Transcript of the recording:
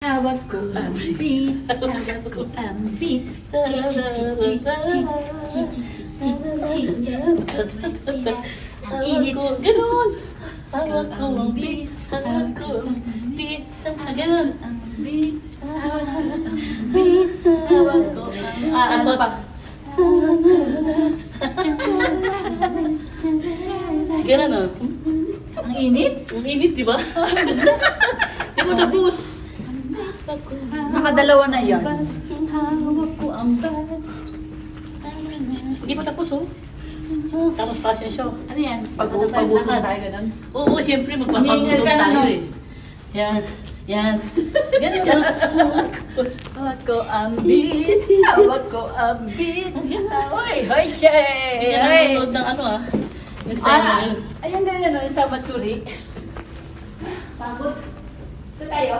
Hawak ko ang beat, hawak ko ang beat. Ang init. Ganon. Hawak ko ang beat, hawak ko ang beat. Ganon. Ang beat, hawak ko ang beat, hawak ko ang... ano pa? Ganon o. Ang init? Ang init, di ba? Di mo tapos. Nakadalawa na yan. Hawak ko ang beat. Hindi pa tapos oh. Tapos fashion show. Ano yan? Pag-ubutong tayo ganun? Oo, siyempre Hiningal magpapagutong ka na, tayo no? eh. Yan, yan. Ganun yan. Hawak ko ang beat, hawak ko ang beat. Uy, hoy, shay! Yan ang nanonood ng ano ah. Yung sign na yun. Ayan ganyan, no? Yung sa Matsuri. Sabot. Ito tayo.